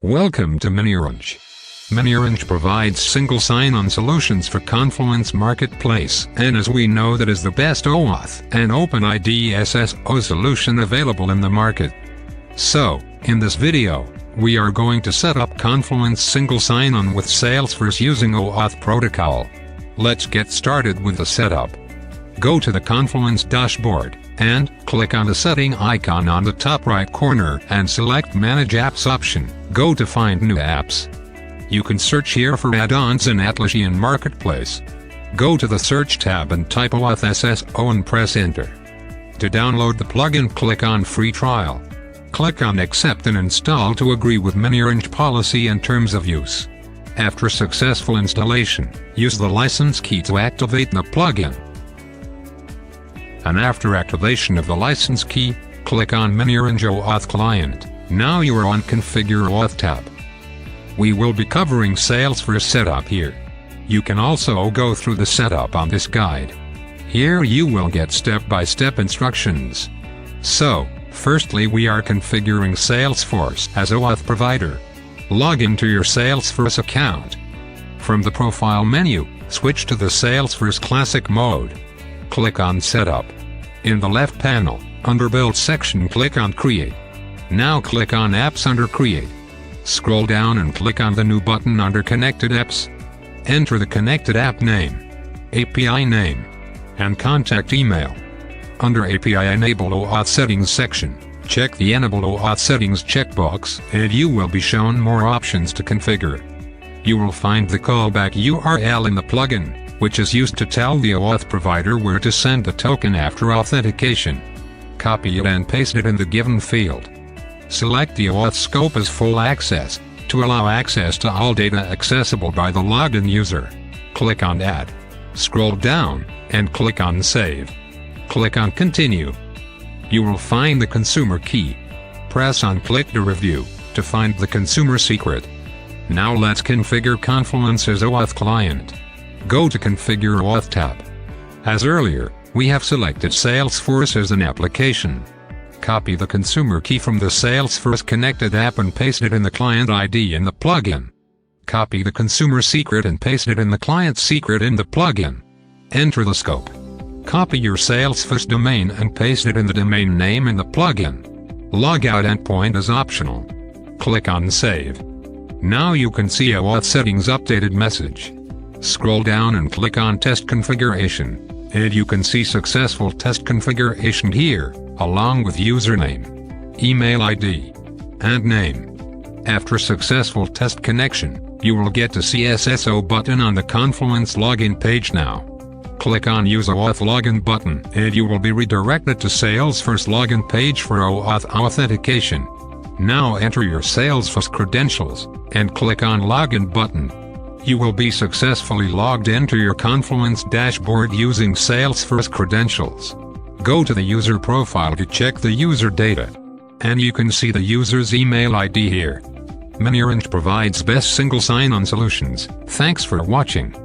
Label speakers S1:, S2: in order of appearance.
S1: Welcome to miniOrange. miniOrange provides single sign-on solutions for Confluence Marketplace, and as we know, that is the best OAuth and OIDC SSO solution available in the market. So, in this video, we are going to set up Confluence Single Sign-on with Salesforce using OAuth protocol. Let's get started with the setup. Go to the Confluence dashboard, and click on the setting icon on the top right corner and select Manage Apps option. Go to Find New Apps. You can search here for add-ons in Atlassian Marketplace. Go to the Search tab and type OAuth SSO and press Enter. To download the plugin, click on Free Trial. Click on Accept and Install to agree with miniOrange policy and terms of use. After successful installation, use the license key to activate the plugin. And after activation of the license key, click on miniOrange OAuth Client. Now you are on Configure OAuth tab. We will be covering Salesforce setup here. You can also go through the setup on this guide. Here you will get step-by-step instructions. So, firstly we are configuring Salesforce as OAuth provider. Log into your Salesforce account. From the profile menu, switch to the Salesforce Classic mode. Click on Setup. In the left panel, under Build section, click on Create. Now click on Apps under Create. Scroll down and click on the New button under Connected Apps. Enter the connected app name, API name, and contact email. Under API Enable OAuth Settings section, check the Enable OAuth Settings checkbox and you will be shown more options to configure. You will find the callback URL in the plugin, which is used to tell the OAuth provider where to send the token after authentication. Copy it and paste it in the given field. Select the OAuth scope as full access, to allow access to all data accessible by the logged in user. Click on Add. Scroll down, and click on Save. Click on Continue. You will find the consumer key. Press on Click to review, to find the consumer secret. Now let's configure Confluence's OAuth client. Go to Configure OAuth tab. As earlier, we have selected Salesforce as an application. Copy the consumer key from the Salesforce connected app and paste it in the client ID in the plugin. Copy the consumer secret and paste it in the client secret in the plugin. Enter the scope. Copy your Salesforce domain and paste it in the domain name in the plugin. Logout endpoint is optional. Click on Save. Now you can see a OAuth settings updated message. Scroll down and click on Test Configuration, and you can see successful test configuration here, along with username, email ID, and name. After successful test connection, you will get to see SSO button on the Confluence login page now. Click on Use OAuth Login button and you will be redirected to Salesforce login page for OAuth authentication. Now enter your Salesforce credentials, and click on Login button. You will be successfully logged into your Confluence dashboard using Salesforce credentials. Go to the user profile to check the user data. And you can see the user's email ID here. miniOrange provides best single sign-on solutions. Thanks for watching.